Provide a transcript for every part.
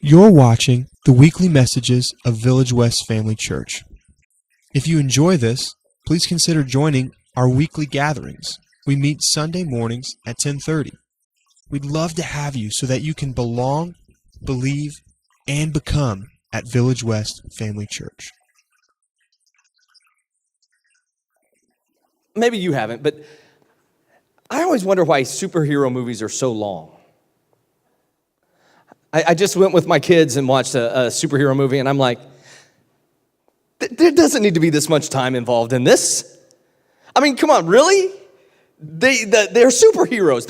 You're watching the weekly messages of Village West Family Church. If you enjoy this, please consider joining our weekly gatherings. We meet Sunday mornings at 10:30. We'd love to have you so that you can belong, believe, and become at Village West Family Church. Maybe you haven't, but I always wonder why superhero movies are so long. I just went with my kids and watched a superhero movie, and I'm like, there doesn't need to be this much time involved in this. I mean, come on, really? They're superheroes.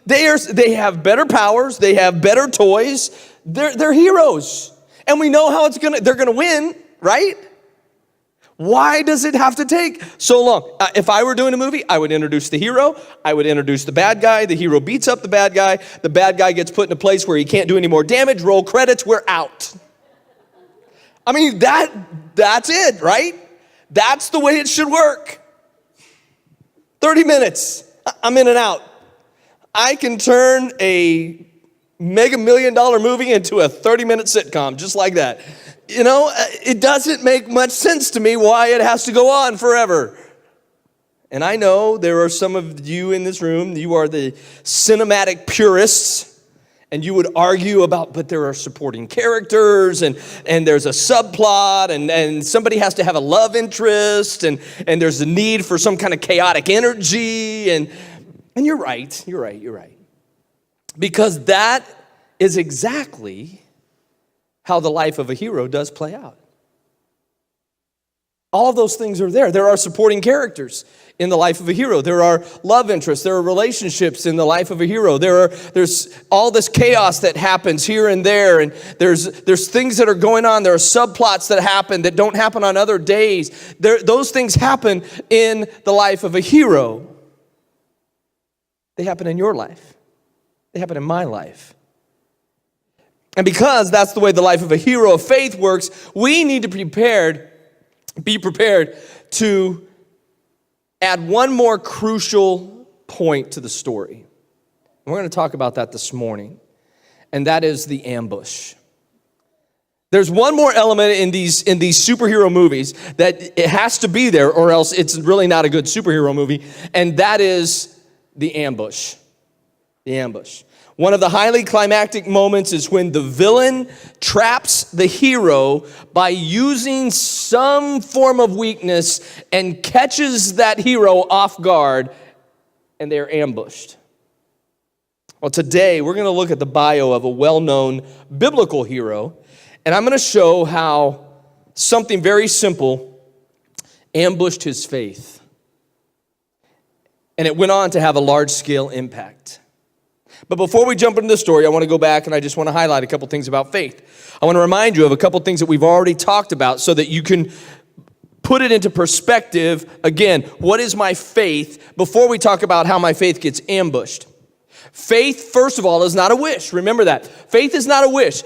They have better powers. They have better toys. They're heroes, and we know how they're gonna win, right? Why does it have to take so long? If I were doing a movie, I would introduce the hero. I would introduce the bad guy. The hero beats up the bad guy. The bad guy gets put in a place where he can't do any more damage. Roll credits. We're out. I mean, that's it, right? That's the way it should work. 30 minutes. I'm in and out. I can turn a mega $1 million movie into a 30-minute sitcom, just like that. You know, it doesn't make much sense to me why it has to go on forever. And I know there are some of you in this room, you are the cinematic purists, and you would argue about, but there are supporting characters, and there's a subplot, and somebody has to have a love interest, and there's a need for some kind of chaotic energy, and you're right. Because that is exactly how the life of a hero does play out. All of those things are there. There are supporting characters in the life of a hero. There are love interests. There are relationships in the life of a hero. There's all this chaos that happens here and there, and there's things that are going on. There are subplots that happen that don't happen on other days. Those things happen in the life of a hero. They happen in your life. They happen in my life. And because that's the way the life of a hero of faith works, we need to be prepared to add one more crucial point to the story. And we're going to talk about that this morning, and that is the ambush. There's one more element in these superhero movies that it has to be there, or else it's really not a good superhero movie, and that is the ambush. The ambush. One of the highly climactic moments is when the villain traps the hero by using some form of weakness and catches that hero off guard, and they're ambushed. Well, today we're going to look at the bio of a well-known biblical hero, and I'm going to show how something very simple ambushed his faith. And it went on to have a large-scale impact. But before we jump into the story, I want to go back and I just want to highlight a couple things about faith. I want to remind you of a couple things that we've already talked about so that you can put it into perspective. Again, what is my faith before we talk about how my faith gets ambushed? Faith, first of all, is not a wish. Remember that. Faith is not a wish.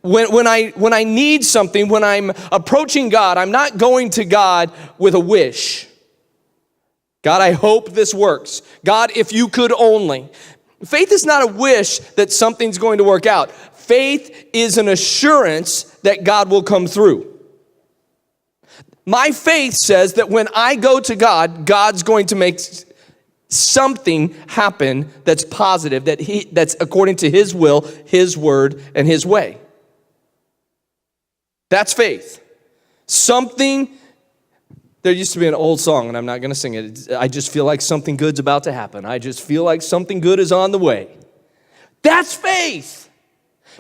When I need something, when I'm approaching God, I'm not going to God with a wish. God, I hope this works. God, if you could only. Faith is not a wish that something's going to work out. Faith is an assurance that God will come through. My faith says that when I go to God, God's going to make something happen that's positive, that's according to His will, His word, and His way. That's faith. There used to be an old song, and I'm not going to sing it. I just feel like something good's about to happen. I just feel like something good is on the way. That's faith.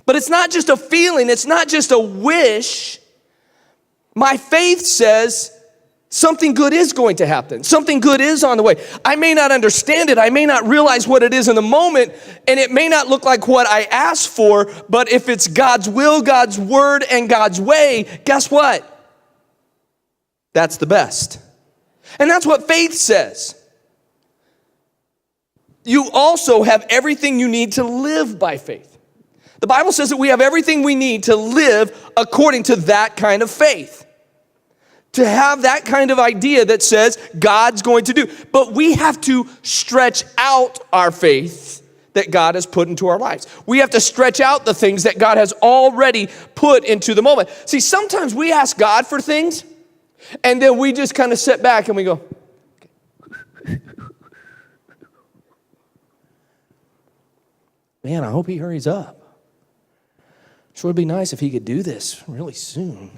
But it's not just a feeling. It's not just a wish. My faith says something good is going to happen. Something good is on the way. I may not understand it. I may not realize what it is in the moment, and it may not look like what I asked for, but if it's God's will, God's word, and God's way, guess what? That's the best. And that's what faith says. You also have everything you need to live by faith. The Bible says that we have everything we need to live according to that kind of faith. To have that kind of idea that says God's going to do. But we have to stretch out our faith that God has put into our lives. We have to stretch out the things that God has already put into the moment. See, sometimes we ask God for things, and then we just kind of sit back and we go, man, I hope he hurries up. Sure would be nice if he could do this really soon.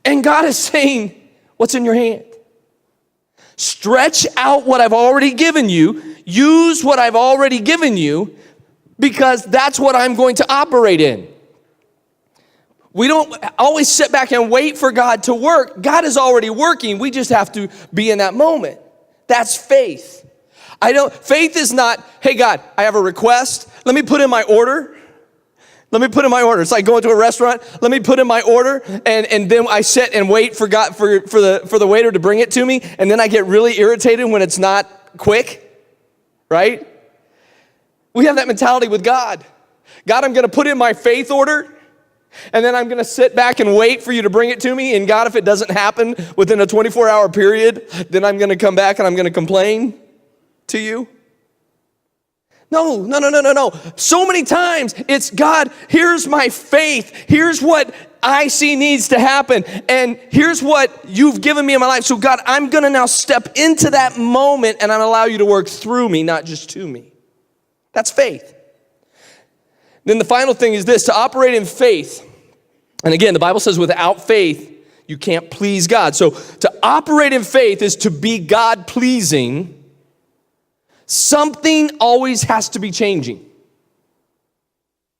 And God is saying, what's in your hand? Stretch out what I've already given you. Use what I've already given you, because that's what I'm going to operate in. We don't always sit back and wait for God to work. God is already working. We just have to be in that moment. That's faith. Faith is not, hey God, I have a request. Let me put in my order. It's like going to a restaurant. Let me put in my order, and then I sit and wait for God for the waiter to bring it to me, and then I get really irritated when it's not quick, right? We have that mentality with God. God, I'm going to put in my faith order, and then I'm going to sit back and wait for you to bring it to me. And God, if it doesn't happen within a 24-hour period, then I'm going to come back and I'm going to complain to you. No. So many times it's, God, here's my faith. Here's what I see needs to happen. And here's what you've given me in my life. So God, I'm going to now step into that moment and I'm going to allow you to work through me, not just to me. That's faith. Then the final thing is this, to operate in faith. And again, the Bible says without faith, you can't please God. So to operate in faith is to be God-pleasing. Something always has to be changing.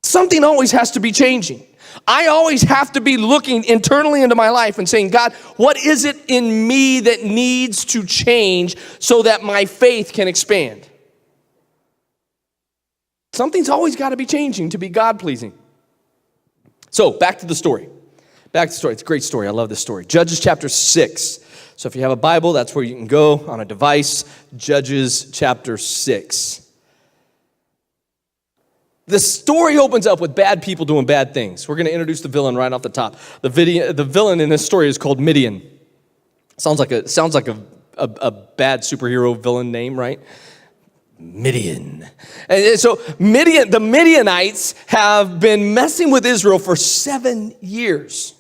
Something always has to be changing. I always have to be looking internally into my life and saying, God, what is it in me that needs to change so that my faith can expand? Something's always got to be changing to be God-pleasing. So back to the story. It's a great story. I love this story. Judges chapter 6. So if you have a Bible, that's where you can go on a device. Judges chapter 6. The story opens up with bad people doing bad things. We're going to introduce the villain right off the top. The villain in this story is called Midian. Sounds like a bad superhero villain name, right? Midian. And so the Midianites have been messing with Israel for 7 years.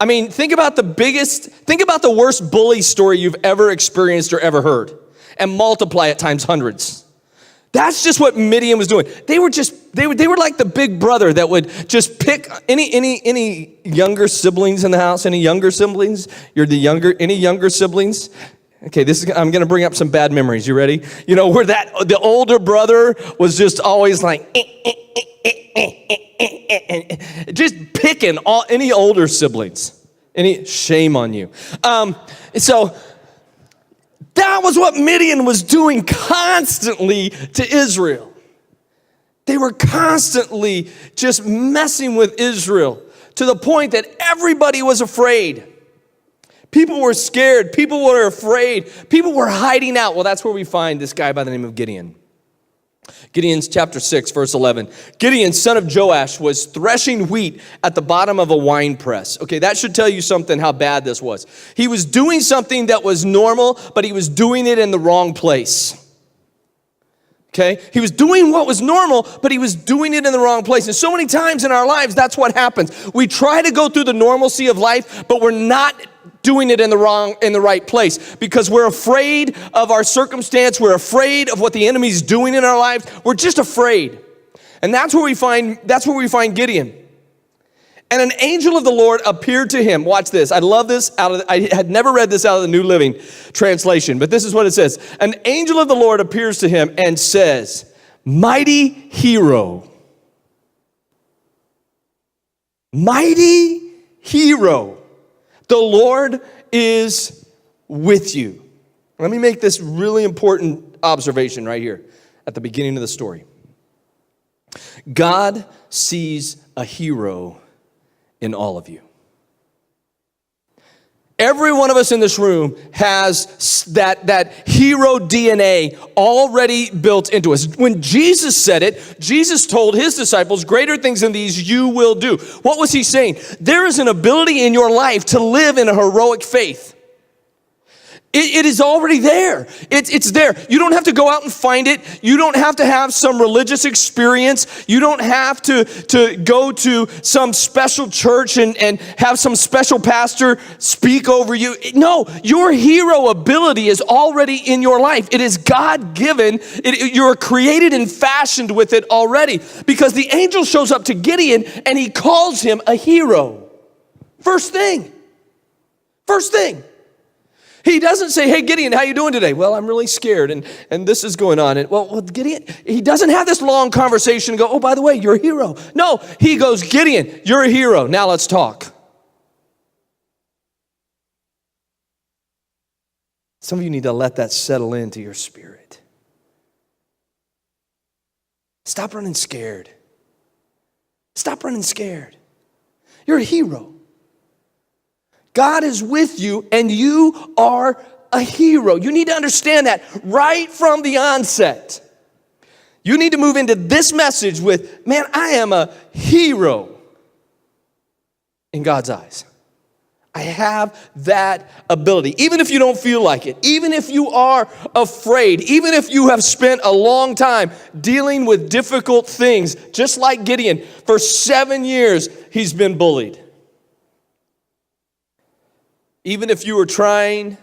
I mean, think about the worst bully story you've ever experienced or ever heard, and multiply it times hundreds. That's just what Midian was doing. They were like the big brother that would just pick any younger siblings in the house. Any younger siblings? Any younger siblings? Okay, I'm going to bring up some bad memories. You ready? You know, where the older brother was just always like, just picking any older siblings. Shame on you. So that was what Midian was doing constantly to Israel. They were constantly just messing with Israel to the point that everybody was afraid. People were scared. People were afraid. People were hiding out. Well, that's where we find this guy by the name of Gideon. Gideon's chapter 6, verse 11. Gideon, son of Joash, was threshing wheat at the bottom of a wine press. Okay, that should tell you something how bad this was. He was doing something that was normal, but he was doing it in the wrong place. Okay? He was doing what was normal, but he was doing it in the wrong place. And so many times in our lives, that's what happens. We try to go through the normalcy of life, but we're not doing it in the right place because we're afraid of our circumstance. We're afraid of what the enemy's doing in our lives. We're just afraid. And that's where we find Gideon. And an angel of the Lord appeared to him. Watch this. I love this. I had never read this out of the New Living Translation, but this is what it says. An angel of the Lord appears to him and says, "Mighty hero. Mighty hero. The Lord is with you." Let me make this really important observation right here at the beginning of the story. God sees a hero in all of you. Every one of us in this room has that hero DNA already built into us. When Jesus said it, Jesus told his disciples, "Greater things than these you will do." What was he saying? There is an ability in your life to live in a heroic faith. It is already there. It's there. You don't have to go out and find it. You don't have to have some religious experience. You don't have to go to some special church and have some special pastor speak over you. No, your hero ability is already in your life. It is God-given. You're created and fashioned with it already, because the angel shows up to Gideon and he calls him a hero. First thing. He doesn't say, hey, Gideon, how you doing today? Well, I'm really scared, and this is going on. And well, Gideon, he doesn't have this long conversation and go, oh, by the way, you're a hero. No, he goes, Gideon, you're a hero. Now let's talk. Some of you need to let that settle into your spirit. Stop running scared. You're a hero. God is with you, and you are a hero. You need to understand that right from the onset. You need to move into this message with, man, I am a hero in God's eyes. I have that ability. Even if you don't feel like it, even if you are afraid, even if you have spent a long time dealing with difficult things, just like Gideon, for 7 years, he's been bullied. Even if you are trying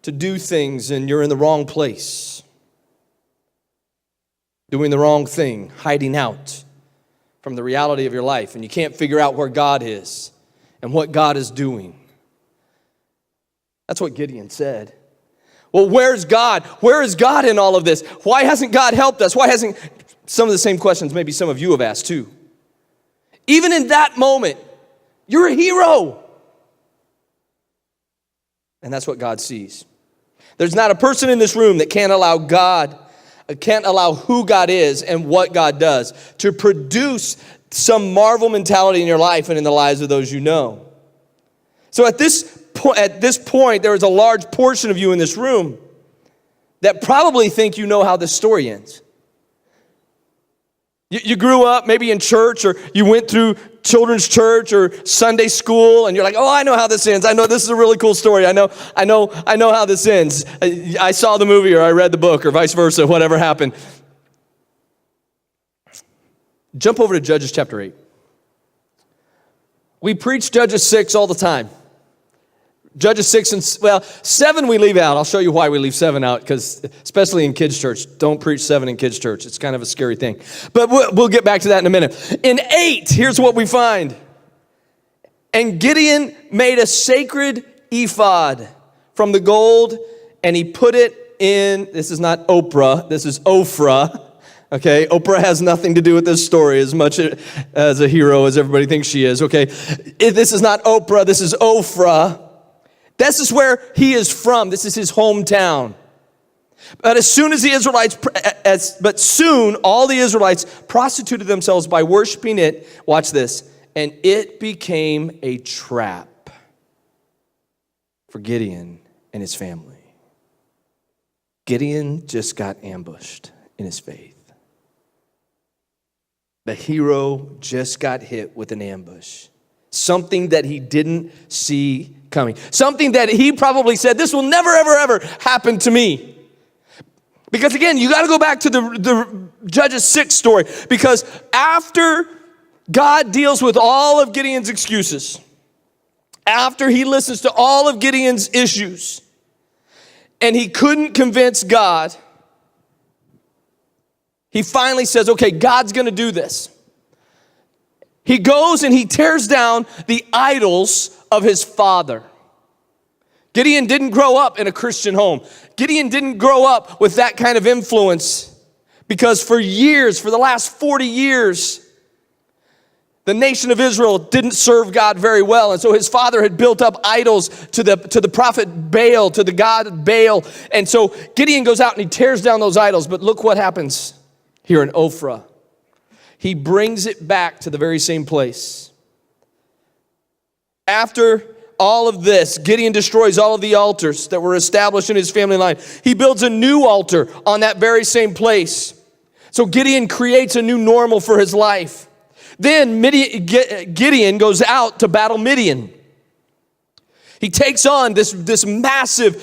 to do things and you're in the wrong place, doing the wrong thing, hiding out from the reality of your life, and you can't figure out where God is and what God is doing. That's what Gideon said. Well, where's God? Where is God in all of this? Why hasn't God helped us? Why hasn't... Some of the same questions maybe some of you have asked too. Even in that moment, you're a hero. And that's what God sees. There's not a person in this room that can't allow who God is and what God does to produce some marvel mentality in your life and in the lives of those you know. So at this point, there is a large portion of you in this room that probably think you know how this story ends. You grew up maybe in church, or you went through children's church or Sunday school, and you're like, oh, I know how this ends. I know this is a really cool story. I know how this ends. I saw the movie, or I read the book, or vice versa, whatever happened. Jump over to Judges chapter 8. We preach Judges 6 all the time. Judges 6 and, 7 we leave out. I'll show you why we leave 7 out, because especially in kids' church, don't preach 7 in kids' church. It's kind of a scary thing. But we'll get back to that in a minute. In 8, here's what we find. And Gideon made a sacred ephod from the gold, and he put it in, this is not Oprah, this is Ophrah. Okay, Oprah has nothing to do with this story as much as a hero as everybody thinks she is. Okay, this is not Oprah, this is Ophrah. This is where he is from. This is his hometown. But soon all the Israelites prostituted themselves by worshiping it. Watch this. And it became a trap for Gideon and his family. Gideon just got ambushed in his faith. The hero just got hit with an ambush. Something that he didn't see coming. Something that he probably said, this will never, ever, ever happen to me. Because again, you got to go back to the Judges 6 story. Because after God deals with all of Gideon's excuses, after he listens to all of Gideon's issues, and he couldn't convince God, he finally says, okay, God's going to do this. He goes and he tears down the idols of his father. Gideon didn't grow up in a Christian home. Gideon didn't grow up with that kind of influence, because for the last 40 years, the nation of Israel didn't serve God very well. And so his father had built up idols to the prophet Baal, to the god Baal. And so Gideon goes out and he tears down those idols. But look what happens here in Ophrah. He brings it back to the very same place. After all of this, Gideon destroys all of the altars that were established in his family line. He builds a new altar on that very same place. So Gideon creates a new normal for his life. Then Gideon goes out to battle Midian. He takes on this massive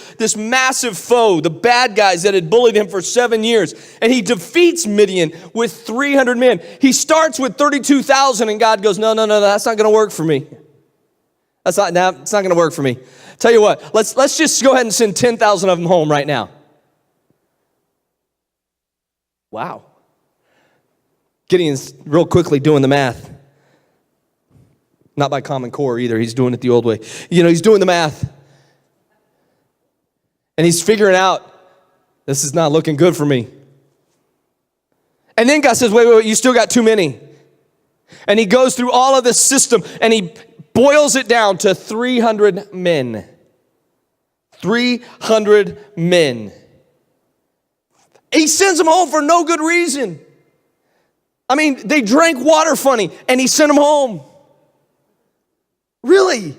foe, the bad guys that had bullied him for 7 years, and he defeats Midian with 300 men. He starts with 32,000, and God goes, no, that's not going to work for me. It's not going to work for me. Tell you what, let's just go ahead and send 10,000 of them home right now. Wow. Gideon's real quickly doing the math. Not by Common Core either. He's doing it the old way. He's doing the math. And he's figuring out, this is not looking good for me. And then God says, wait, you still got too many. And he goes through all of this system, and he boils it down to 300 men. 300 men. He sends them home for no good reason. I mean, they drank water funny, and he sent them home. Really?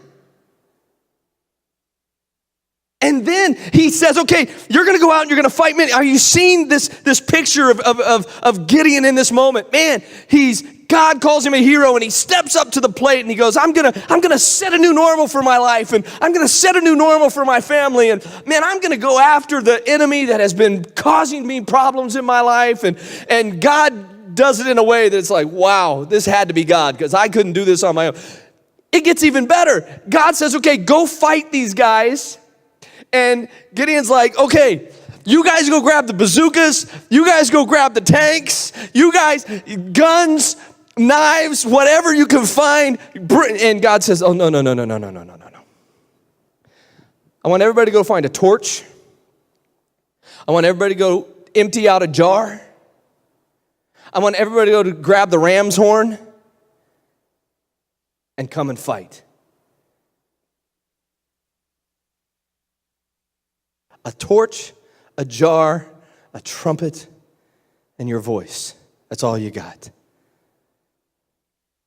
And then he says, okay, you're going to go out and you're going to fight men. Are you seeing this picture of Gideon in this moment? Man, God calls him a hero, and he steps up to the plate, and he goes, I'm going to set a new normal for my life, and I'm going to set a new normal for my family, and man, I'm going to go after the enemy that has been causing me problems in my life, and God does it in a way that's like, wow, this had to be God, because I couldn't do this on my own. It gets even better. God says, okay, go fight these guys. And Gideon's like, okay, you guys go grab the bazookas. You guys go grab the tanks. You guys, guns, knives, whatever you can find. And God says, oh, no. I want everybody to go find a torch. I want everybody to go empty out a jar. I want everybody to go to grab the ram's horn and come and fight. A torch, a jar, a trumpet, and your voice. That's all you got.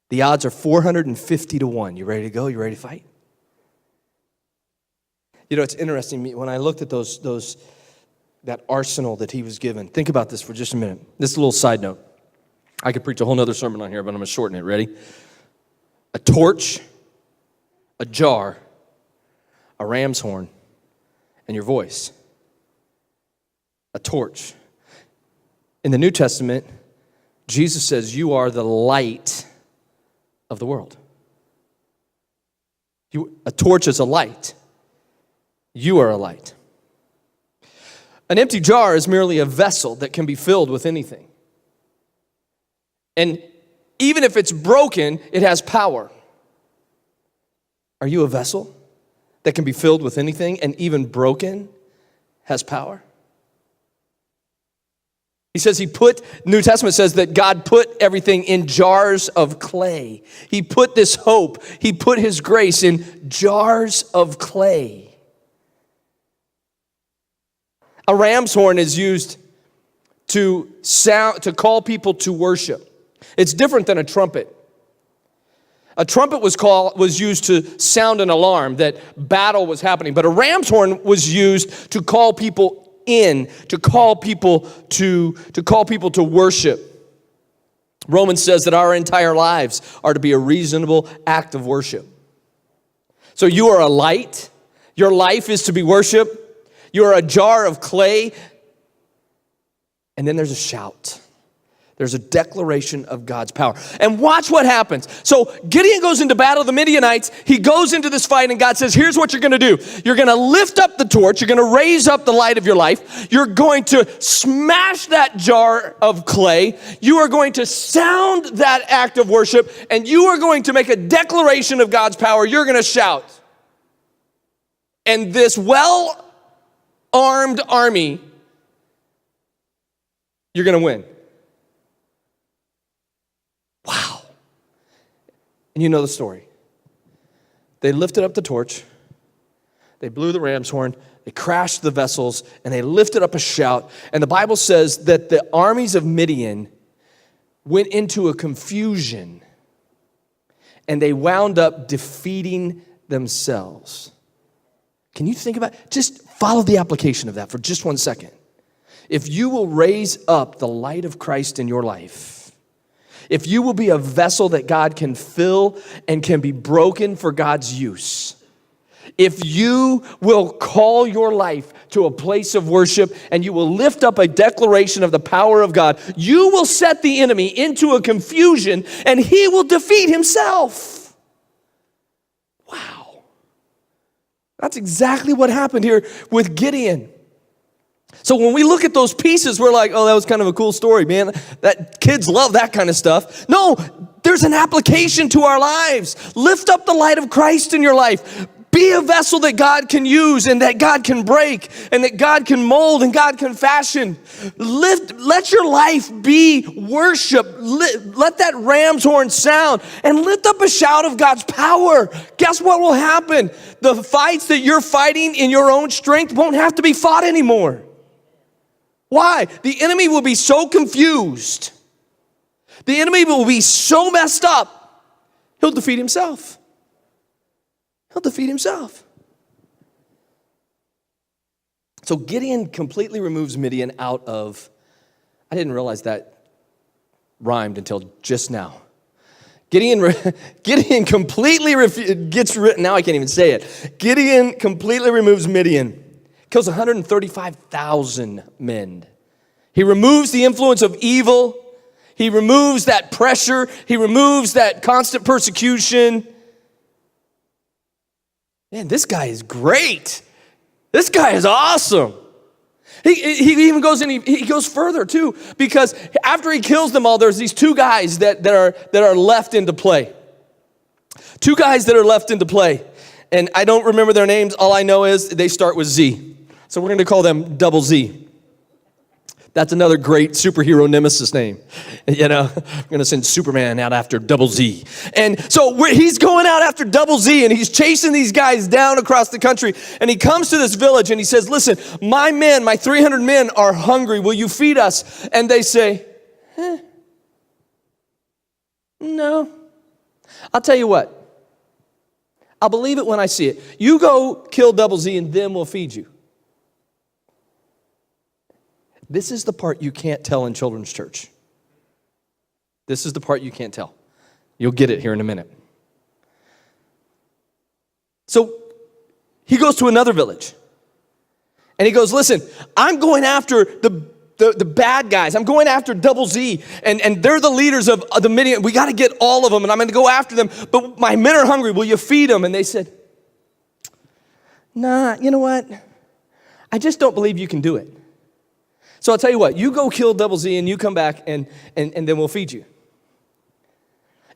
The odds are 450 to 1. You ready to go? You ready to fight? It's interesting. When I looked at that arsenal that he was given, think about this for just a minute. This is a little side note. I could preach a whole nother sermon on here, but I'm going to shorten it. Ready? A torch, a jar, a ram's horn, and your voice. A torch. In the New Testament, Jesus says you are the light of the world. A torch is a light. You are a light. An empty jar is merely a vessel that can be filled with anything. And even if it's broken, it has power. Are you a vessel that can be filled with anything and even broken has power? He says New Testament says that God put everything in jars of clay. He put this hope, he put his grace in jars of clay. A ram's horn is used to call people to worship. It's different than a trumpet. A trumpet was used to sound an alarm that battle was happening, but a ram's horn was used to call people in, to call people to worship. Romans says that our entire lives are to be a reasonable act of worship. So you are a light. Your life is to be worship. You are a jar of clay. And then there's a shout. There's a declaration of God's power. And watch what happens. So Gideon goes into battle of the Midianites. He goes into this fight, and God says, here's what you're going to do. You're going to lift up the torch. You're going to raise up the light of your life. You're going to smash that jar of clay. You are going to sound that act of worship, and you are going to make a declaration of God's power. You're going to shout. And this well-armed army, you're going to win. Wow. And you know the story. They lifted up the torch. They blew the ram's horn. They crashed the vessels, and they lifted up a shout. And the Bible says that the armies of Midian went into a confusion, and they wound up defeating themselves. Can you think about it? Just follow the application of that for just 1 second. If you will raise up the light of Christ in your life, if you will be a vessel that God can fill and can be broken for God's use, If you will call your life to a place of worship and you will lift up a declaration of the power of God, you will set the enemy into a confusion and he will defeat himself. Wow. That's exactly what happened here with Gideon. So when we look at those pieces, we're like, oh, that was kind of a cool story, man. That kids love that kind of stuff. No, there's an application to our lives. Lift up the light of Christ in your life. Be a vessel that God can use and that God can break and that God can mold and God can fashion. Let your life be worship. Let that ram's horn sound and lift up a shout of God's power. Guess what will happen? The fights that you're fighting in your own strength won't have to be fought anymore. Why? The enemy will be so confused. The enemy will be so messed up, he'll defeat himself. He'll defeat himself. So Gideon completely removes Midian out of, I didn't realize that rhymed until just now. Gideon completely gets written, now I can't even say it. Gideon completely removes Midian, kills 135,000 men. He removes the influence of evil. He removes that pressure. He removes that constant persecution. Man, this guy is great. This guy is awesome. He even goes in, he goes further too, because after he kills them all, there's these two guys that are left into play. Two guys that are left into play. And I don't remember their names. All I know is they start with Z. So we're going to call them Double Z. That's another great superhero nemesis name. You know, we're going to send Superman out after Double Z. And so he's going out after Double Z, and he's chasing these guys down across the country. And he comes to this village, and he says, listen, my 300 men are hungry. Will you feed us? And they say, no. I'll tell you what. I'll believe it when I see it. You go kill Double Z, and then we'll feed you. This is the part you can't tell in children's church. This is the part you can't tell. You'll get it here in a minute. So he goes to another village. And he goes, listen, I'm going after the bad guys. I'm going after Double Z. And they're the leaders of the Midian. We got to get all of them. And I'm going to go after them. But my men are hungry. Will you feed them? And they said, nah, you know what? I just don't believe you can do it. So I'll tell you what, you go kill Double Z and you come back and then we'll feed you.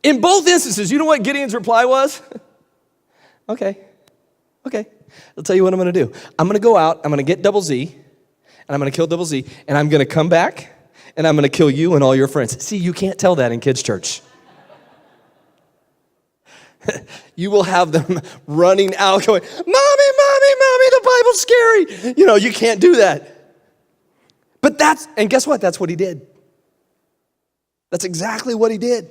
In both instances, you know what Gideon's reply was? Okay. I'll tell you what I'm going to do. I'm going to go out, I'm going to get Double Z, and I'm going to kill Double Z, and I'm going to come back, and I'm going to kill you and all your friends. See, you can't tell that in kids' church. You will have them running out going, Mommy, the Bible's scary. You know, you can't do that. But and guess what? That's what he did. That's exactly what he did.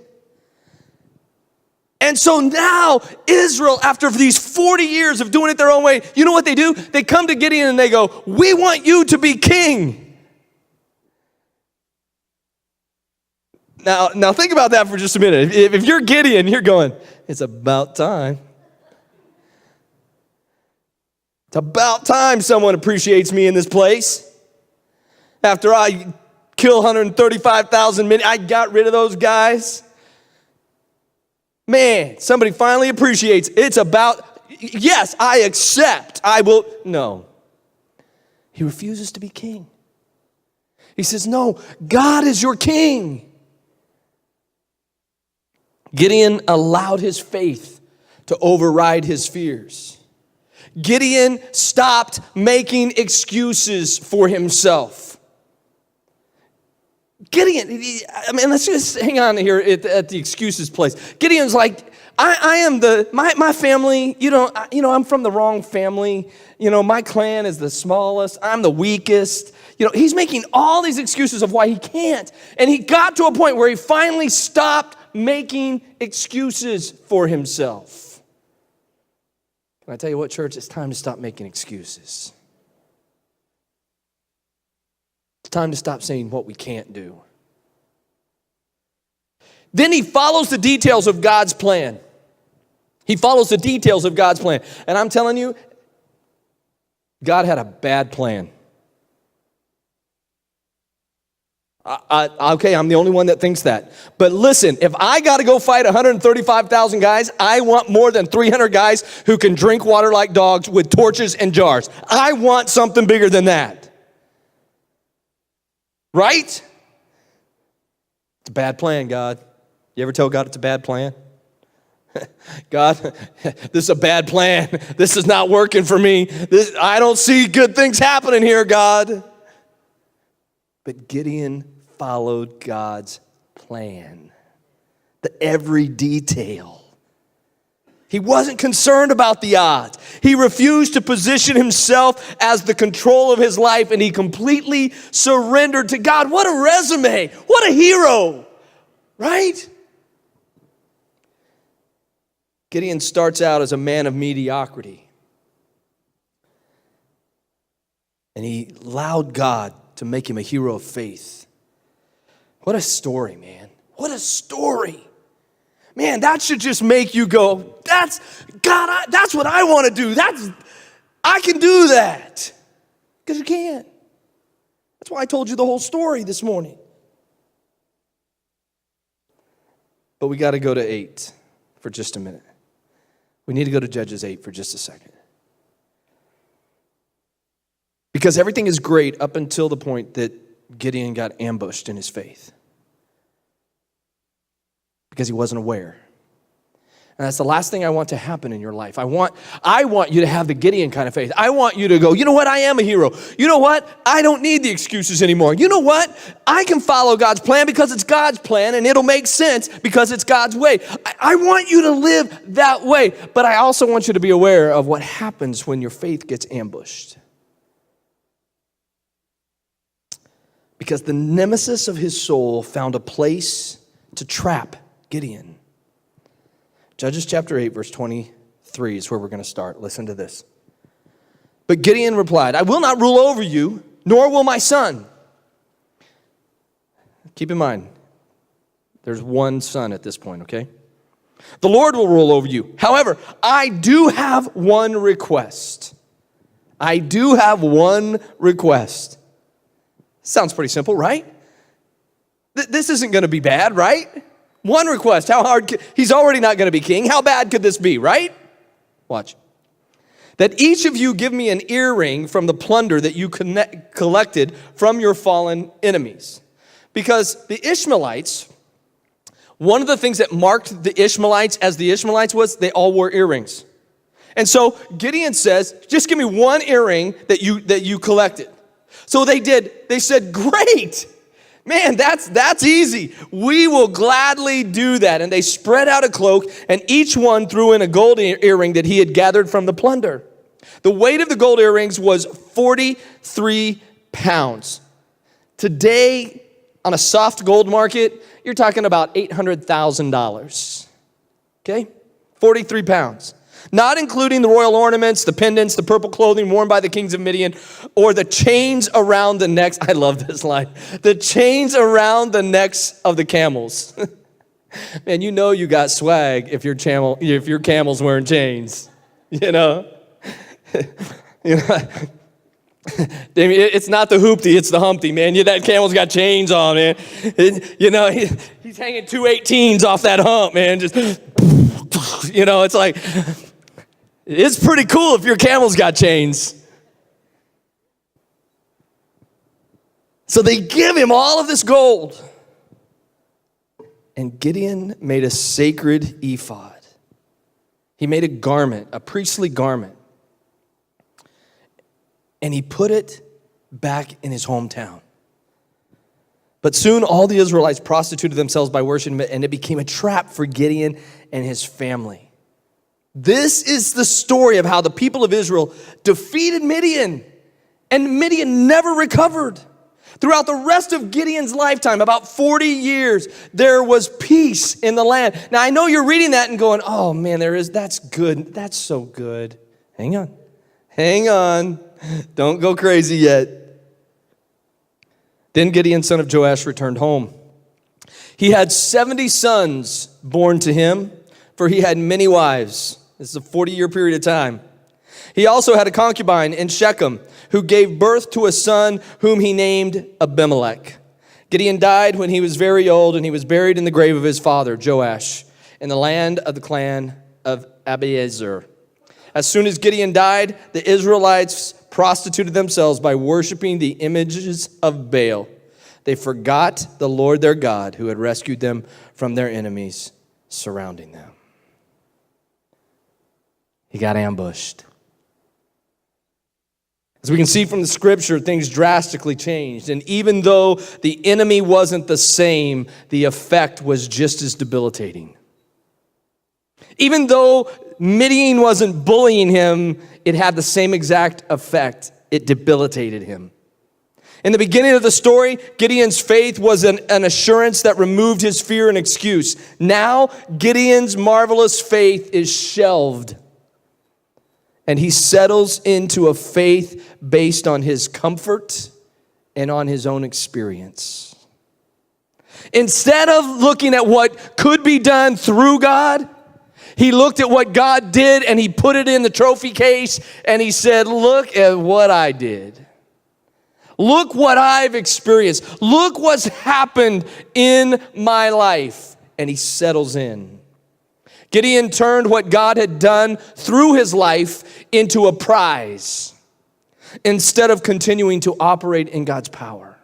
And so now Israel, after these 40 years of doing it their own way, you know what they do? They come to Gideon and they go, we want you to be king. Now think about that for just a minute. If you're Gideon, you're going, it's about time. It's about time someone appreciates me in this place. After I kill 135,000 men, I got rid of those guys. Man, somebody finally appreciates. It's about, yes, I accept. I will. No. He refuses to be king. He says, no, God is your king. Gideon allowed his faith to override his fears. Gideon stopped making excuses for himself. Gideon, let's just hang on here at the excuses place. Gideon's like, I am my family, I'm from the wrong family. My clan is the smallest. I'm the weakest. He's making all these excuses of why he can't. And he got to a point where he finally stopped making excuses for himself. Can I tell you what, church? It's time to stop making excuses. It's time to stop saying what we can't do. Then he follows the details of God's plan. He follows the details of God's plan. And I'm telling you, God had a bad plan. Okay, I'm the only one that thinks that. But listen, if I got to go fight 135,000 guys, I want more than 300 guys who can drink water like dogs with torches and jars. I want something bigger than that. Right? It's a bad plan, God. You ever tell God it's a bad plan? God, this is a bad plan. This is not working for me. I don't see good things happening here, God. But Gideon followed God's plan, every detail. He wasn't concerned about the odds. He refused to position himself as the control of his life, and he completely surrendered to God. What a resume. What a hero, right? Gideon starts out as a man of mediocrity, and he allowed God to make him a hero of faith. What a story, man. What a story. Man, that should just make you go, that's what I want to do. I can do that. Because you can. That's why I told you the whole story this morning. But we got to go to 8 for just a minute. We need to go to Judges 8 for just a second. Because everything is great up until the point that Gideon got ambushed in his faith. Because he wasn't aware. And that's the last thing I want to happen in your life. I want you to have the Gideon kind of faith. I want you to go, you know what? I am a hero. You know what? I don't need the excuses anymore. You know what? I can follow God's plan because it's God's plan, and it'll make sense because it's God's way. I want you to live that way. But I also want you to be aware of what happens when your faith gets ambushed. Because the nemesis of his soul found a place to trap Gideon. Judges chapter 8, verse 23 is where we're going to start. Listen to this. But Gideon replied, I will not rule over you, nor will my son. Keep in mind, there's one son at this point, okay? The Lord will rule over you. However, I do have one request. I do have one request. Sounds pretty simple, right? This isn't going to be bad, right? One request. How hard? He's already not going to be king. How bad could this be, right? Watch. That each of you give me an earring from the plunder that you collected from your fallen enemies. Because the Ishmaelites, one of the things that marked the Ishmaelites as the Ishmaelites was they all wore earrings. And so Gideon says, just give me one earring that you collected. So they did. They said, great. Man, that's easy. We will gladly do that. And they spread out a cloak, and each one threw in a gold earring that he had gathered from the plunder. The weight of the gold earrings was 43 pounds. Today, on a soft gold market, you're talking about $800,000. Okay? 43 pounds. Not including the royal ornaments, the pendants, the purple clothing worn by the kings of Midian, or the chains around the necks. I love this line. The chains around the necks of the camels. Man, you know you got swag if your camel's wearing chains. You know? It's not the hoopty, it's the humpty, man. That camel's got chains on, man. He's hanging 218s off that hump, man. Just, it's like... It's pretty cool if your camel's got chains. So they give him all of this gold. And Gideon made a sacred ephod. He made a garment, a priestly garment. And he put it back in his hometown. But soon all the Israelites prostituted themselves by worshiping it, and it became a trap for Gideon and his family. This is the story of how the people of Israel defeated Midian, and Midian never recovered. Throughout the rest of Gideon's lifetime, about 40 years, there was peace in the land. Now, I know you're reading that and going, oh man, that's good. That's so good. Hang on. Don't go crazy yet. Then Gideon, son of Joash, returned home. He had 70 sons born to him, for he had many wives. This is a 40-year period of time. He also had a concubine in Shechem who gave birth to a son whom he named Abimelech. Gideon died when he was very old, and he was buried in the grave of his father, Joash, in the land of the clan of Abiezer. As soon as Gideon died, the Israelites prostituted themselves by worshiping the images of Baal. They forgot the Lord their God, who had rescued them from their enemies surrounding them. He got ambushed. As we can see from the scripture, things drastically changed. And even though the enemy wasn't the same, the effect was just as debilitating. Even though Midian wasn't bullying him, it had the same exact effect. It debilitated him. In the beginning of the story, Gideon's faith was an assurance that removed his fear and excuse. Now, Gideon's marvelous faith is shelved. And he settles into a faith based on his comfort and on his own experience. Instead of looking at what could be done through God, he looked at what God did and he put it in the trophy case and he said, look at what I did. Look what I've experienced. Look what's happened in my life. And he settles in. Gideon turned what God had done through his life into a prize instead of continuing to operate in God's power.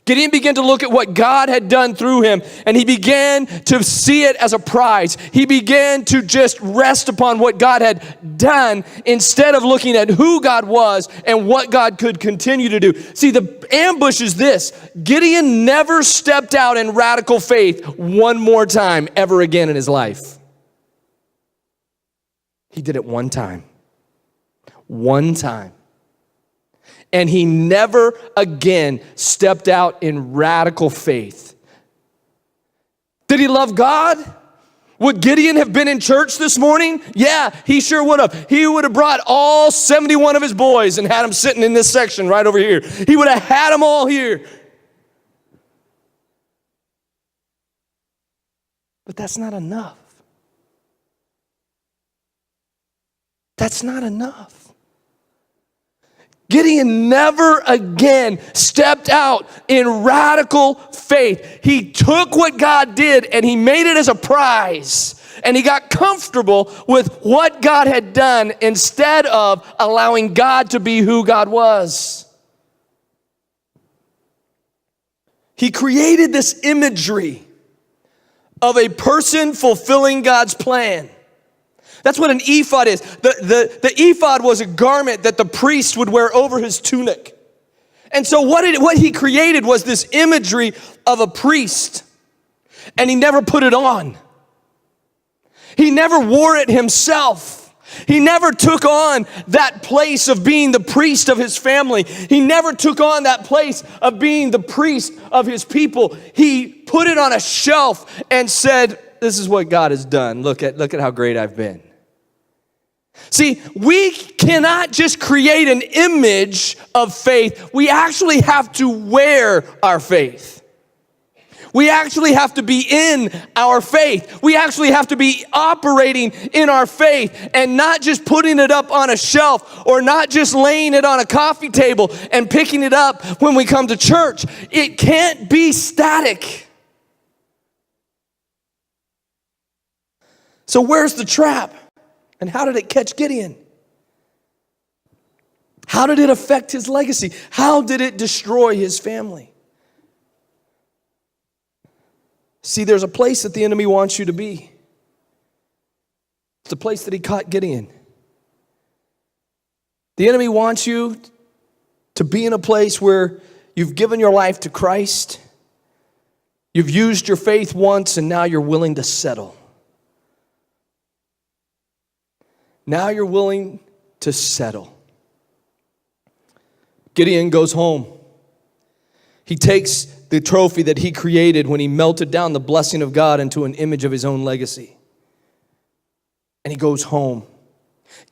Gideon began to look at what God had done through him, and he began to see it as a prize. He began to just rest upon what God had done instead of looking at who God was and what God could continue to do. See, the ambush is this. Gideon never stepped out in radical faith one more time ever again in his life. He did it one time. One time. And he never again stepped out in radical faith. Did he love God? Would Gideon have been in church this morning? Yeah, he sure would have. He would have brought all 71 of his boys and had them sitting in this section right over here. He would have had them all here. But that's not enough. That's not enough. Gideon never again stepped out in radical faith. He took what God did and he made it as a prize. And he got comfortable with what God had done instead of allowing God to be who God was. He created this imagery of a person fulfilling God's plan. That's what an ephod is. The ephod was a garment that the priest would wear over his tunic. And so what he created was this imagery of a priest. And he never put it on. He never wore it himself. He never took on that place of being the priest of his family. He never took on that place of being the priest of his people. He put it on a shelf and said, this is what God has done. Look at how great I've been. See, we cannot just create an image of faith. We actually have to wear our faith. We actually have to be in our faith. We actually have to be operating in our faith and not just putting it up on a shelf or not just laying it on a coffee table and picking it up when we come to church. It can't be static. So where's the trap? And how did it catch Gideon? How did it affect his legacy? How did it destroy his family? See, there's a place that the enemy wants you to be. It's the place that he caught Gideon. The enemy wants you to be in a place where you've given your life to Christ. You've used your faith once and now you're willing to settle. Now you're willing to settle. Gideon goes home. He takes the trophy that he created when he melted down the blessing of God into an image of his own legacy. And he goes home.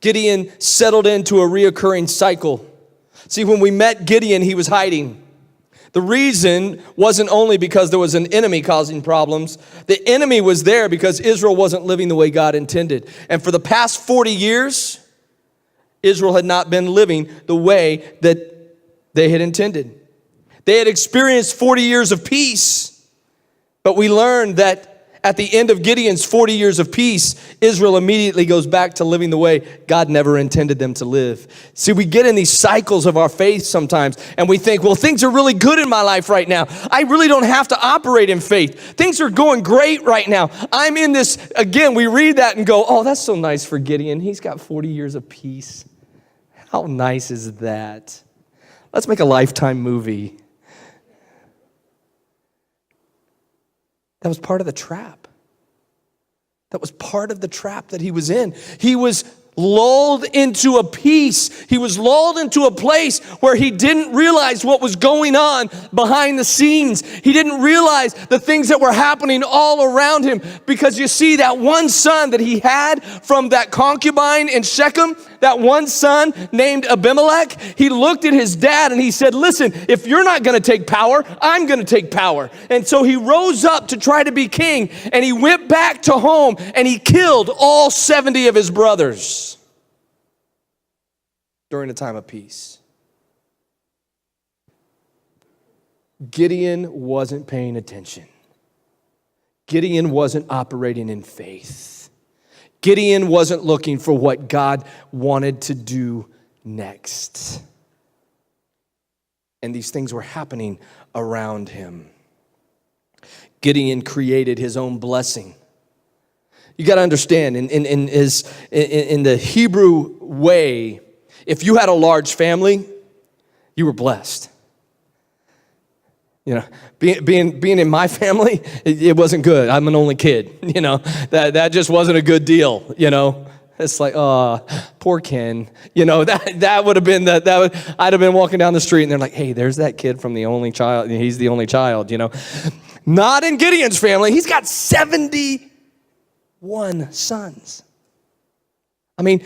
Gideon settled into a reoccurring cycle. See, when we met Gideon, he was hiding. The reason wasn't only because there was an enemy causing problems. The enemy was there because Israel wasn't living the way God intended. And for the past 40 years, Israel had not been living the way that they had intended. They had experienced 40 years of peace, but we learned that at the end of Gideon's 40 years of peace, Israel immediately goes back to living the way God never intended them to live. See, we get in these cycles of our faith sometimes, and we think, well, things are really good in my life right now. I really don't have to operate in faith. Things are going great right now. I'm in this, again, we read that and go, oh, that's so nice for Gideon. He's got 40 years of peace. How nice is that? Let's make a Lifetime movie. That was part of the trap. That was part of the trap that he was in. He was lulled into a peace. He was lulled into a place where he didn't realize what was going on behind the scenes. He didn't realize the things that were happening all around him. Because you see, that one son that he had from that concubine in Shechem, that one son named Abimelech, he looked at his dad and he said, listen, if you're not going to take power, I'm going to take power. And so he rose up to try to be king, and he went back to home and he killed all 70 of his brothers during a time of peace. Gideon wasn't paying attention. Gideon wasn't operating in faith. Gideon wasn't looking for what God wanted to do next. And these things were happening around him. Gideon created his own blessing. You got to understand, in the Hebrew way, if you had a large family, you were blessed. You know, being in my family, it wasn't good. I'm an only kid. You know, that just wasn't a good deal. You know, it's like, oh, poor Ken. You know, that would have been I'd have been walking down the street and they're like, hey, there's that kid from the only child. He's the only child. You know, not in Gideon's family. He's got 71 sons. I mean,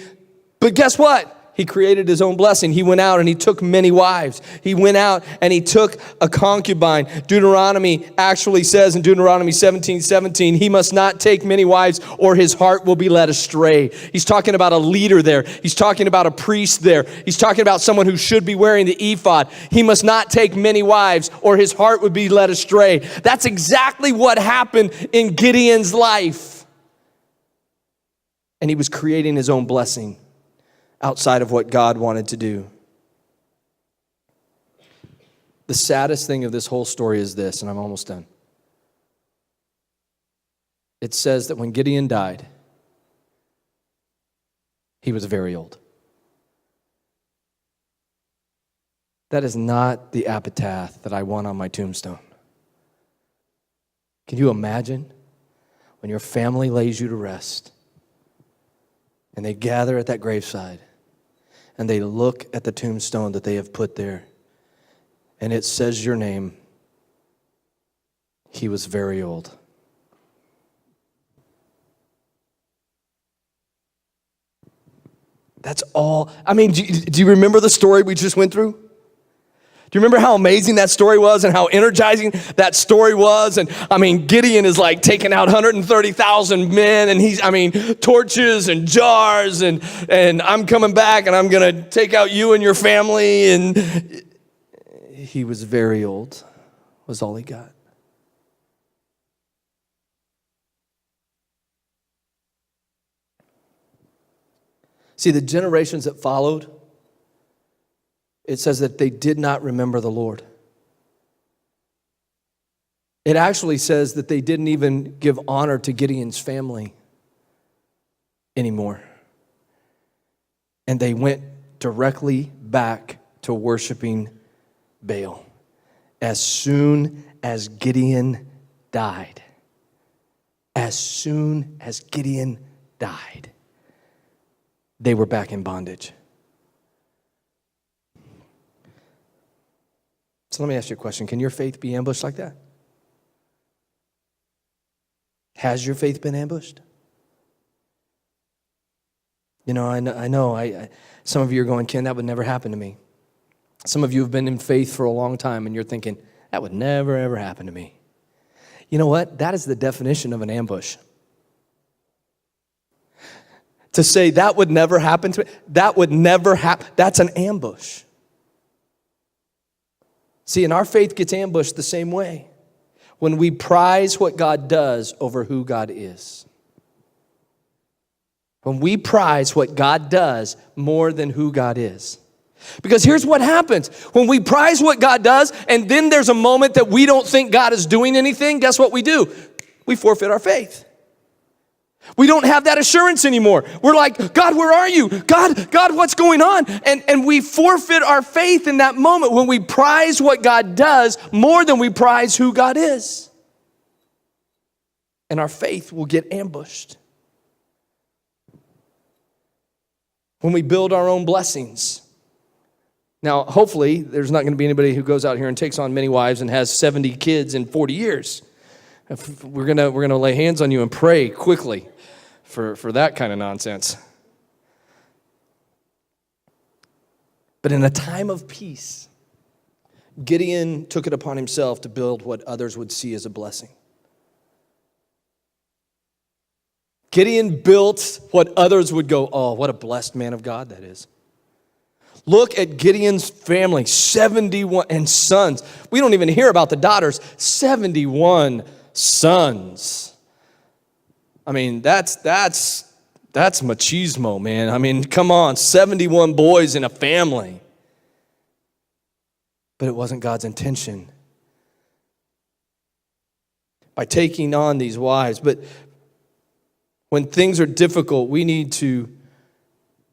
but guess what? He created his own blessing. He went out and he took many wives. He went out and he took a concubine. Deuteronomy actually says in Deuteronomy 17:17, he must not take many wives or his heart will be led astray. He's talking about a leader there. He's talking about a priest there. He's talking about someone who should be wearing the ephod. He must not take many wives or his heart would be led astray. That's exactly what happened in Gideon's life. And he was creating his own blessing outside of what God wanted to do. The saddest thing of this whole story is this, and I'm almost done. It says that when Gideon died, he was very old. That is not the epitaph that I want on my tombstone. Can you imagine when your family lays you to rest and they gather at that graveside and they look at the tombstone that they have put there, and it says your name, he was very old. That's all. I mean, do you remember the story we just went through? Do you remember how amazing that story was and how energizing that story was? And I mean, Gideon is like taking out 130,000 men and torches and jars and I'm coming back and I'm going to take out you and your family. And he was very old, was all he got. See, the generations that followed, it says that they did not remember the Lord. It actually says that they didn't even give honor to Gideon's family anymore. And they went directly back to worshiping Baal as soon as Gideon died. As soon as Gideon died, they were back in bondage. So let me ask you a question. Can your faith be ambushed like that? Has your faith been ambushed? You know, I know. Some of you are going, Ken, that would never happen to me. Some of you have been in faith for a long time, and you're thinking, That would never, ever happen to me. You know what? That is the definition of an ambush. To say that would never happen to me, that would never happen, that's an ambush. See, and our faith gets ambushed the same way when we prize what God does over who God is. When we prize what God does more than who God is. Because here's what happens. When we prize what God does, and then there's a moment that we don't think God is doing anything, guess what we do? We forfeit our faith. We don't have that assurance anymore. We're like, God, where are you? God, what's going on? And we forfeit our faith in that moment when we prize what God does more than we prize who God is. And our faith will get ambushed. When we build our own blessings. Now, hopefully, there's not going to be anybody who goes out here and takes on many wives and has 70 kids in 40 years. We're gonna lay hands on you and pray quickly for that kind of nonsense. But in a time of peace, Gideon took it upon himself to build what others would see as a blessing. Gideon built what others would go, oh, what a blessed man of God that is. Look at Gideon's family, 71 and sons. We don't even hear about the daughters, 71 sons. I mean, that's machismo, man. I mean, come on, 71 boys in a family. But it wasn't God's intention. By taking on these wives, but when things are difficult, we need to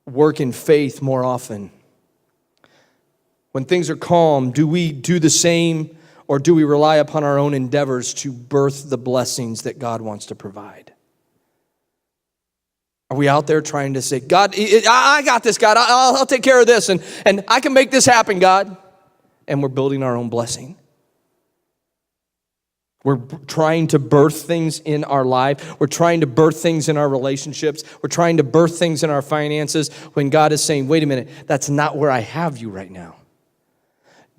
work in faith more often. When things are calm, do we do the same, or do we rely upon our own endeavors to birth the blessings that God wants to provide? Are we out there trying to say, God, I got this, God. I'll take care of this, and I can make this happen, God. And we're building our own blessing. We're trying to birth things in our life. We're trying to birth things in our relationships. We're trying to birth things in our finances when God is saying, wait a minute, that's not where I have you right now.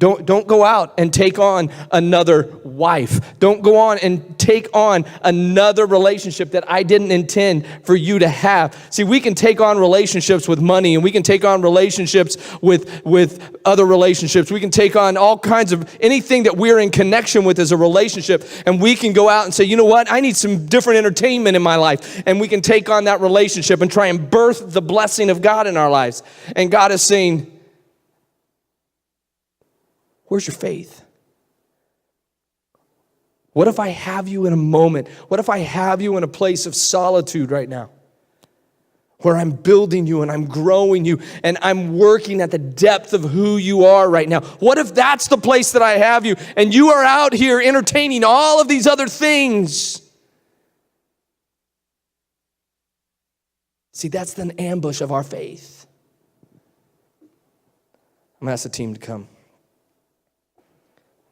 Don't go out and take on another wife. Don't go on and take on another relationship that I didn't intend for you to have. See, we can take on relationships with money, and we can take on relationships with other relationships. We can take on all kinds of anything that we're in connection with as a relationship, and we can go out and say, you know what? I need some different entertainment in my life, and we can take on that relationship and try and birth the blessing of God in our lives. And God is saying, where's your faith? What if I have you in a moment? What if I have you in a place of solitude right now? Where I'm building you and I'm growing you and I'm working at the depth of who you are right now. What if that's the place that I have you and you are out here entertaining all of these other things? See, that's an ambush of our faith. I'm going to ask the team to come.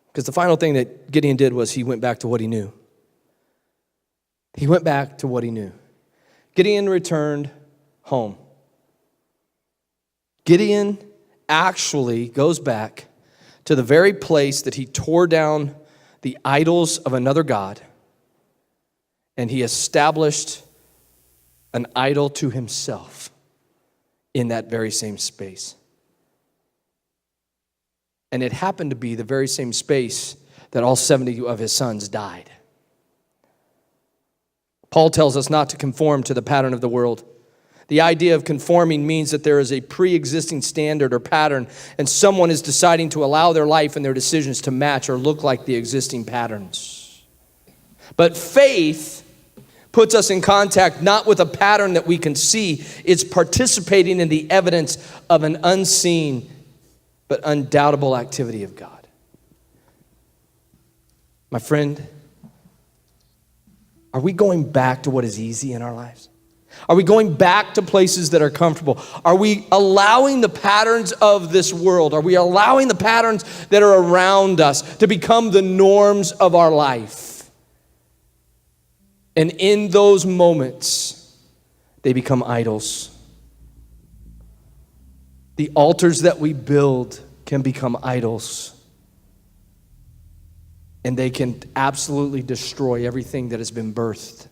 Because the final thing that Gideon did was he went back to what he knew. He went back to what he knew. Gideon returned home. Gideon actually goes back to the very place that he tore down the idols of another god, and he established an idol to himself in that very same space. And it happened to be the very same space that all 70 of his sons died. Paul tells us not to conform to the pattern of the world. The idea of conforming means that there is a pre-existing standard or pattern, and someone is deciding to allow their life and their decisions to match or look like the existing patterns. But faith puts us in contact not with a pattern that we can see, it's participating in the evidence of an unseen but undoubtable activity of God. My friend, are we going back to what is easy in our lives? Are we going back to places that are comfortable? Are we allowing the patterns of this world? Are we allowing the patterns that are around us to become the norms of our life? And in those moments, they become idols. The altars that we build can become idols. and they can absolutely destroy everything that has been birthed.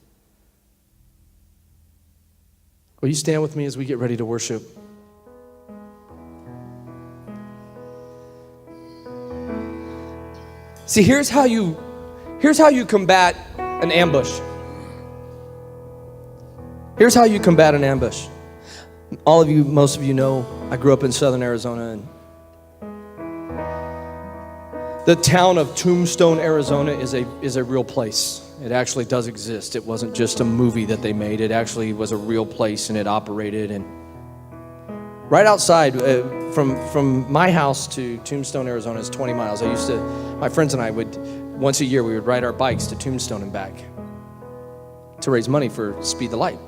Will you stand with me as we get ready to worship? See, here's how you combat an ambush. Here's how you combat an ambush. All of you, most of you know, I grew up in southern Arizona, and the town of Tombstone, Arizona is a real place. It actually does exist. It wasn't just a movie that they made. It actually was a real place, and it operated. And right outside, from my house to Tombstone, Arizona is 20 miles. My friends and I once a year, we would ride our bikes to Tombstone and back to raise money for Speed the Light.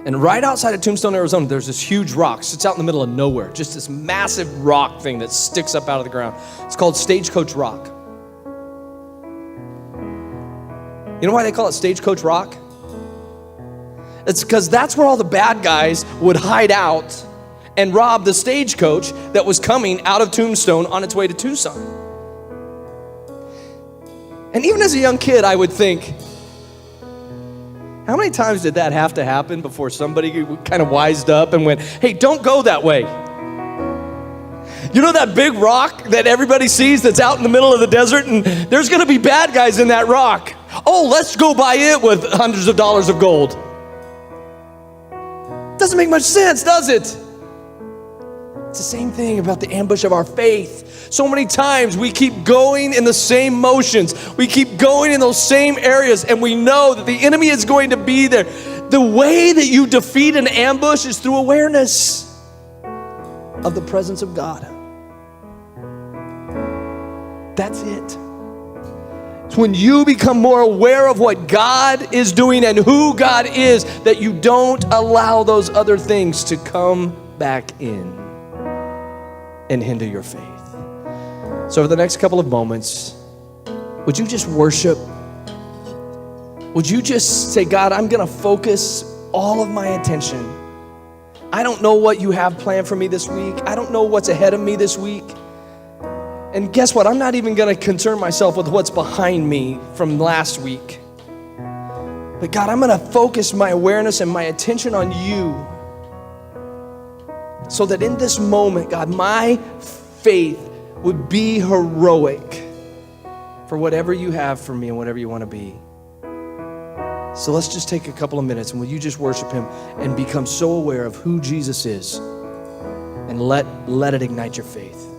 And right outside of Tombstone, Arizona, there's this huge rock. It's out in the middle of nowhere, just this massive rock thing that sticks up out of the ground. It's called Stagecoach Rock. You know why they call it Stagecoach Rock? It's because that's where all the bad guys would hide out and rob the stagecoach that was coming out of Tombstone on its way to Tucson. And even as a young kid, I would think, how many times did that have to happen before somebody kind of wised up and went, hey, don't go that way? You know that big rock that everybody sees that's out in the middle of the desert, and there's going to be bad guys in that rock. Oh, let's go buy it with hundreds of dollars of gold. Doesn't make much sense, does it? It's the same thing about the ambush of our faith. So many times we keep going in the same motions. We keep going in those same areas, and we know that the enemy is going to be there. The way that you defeat an ambush is through awareness of the presence of God. That's it. It's when you become more aware of what God is doing and who God is that you don't allow those other things to come back in and hinder your faith. So over the next couple of moments, would you just worship? Would you just say, God, I'm going to focus all of my attention. I don't know what you have planned for me this week. I don't know what's ahead of me this week. And guess what? I'm not even going to concern myself with what's behind me from last week. But God, I'm going to focus my awareness and my attention on you, so that in this moment, God, my faith would be heroic for whatever you have for me and whatever you want to be. So let's just take a couple of minutes, and will you just worship him and become so aware of who Jesus is, and let it ignite your faith.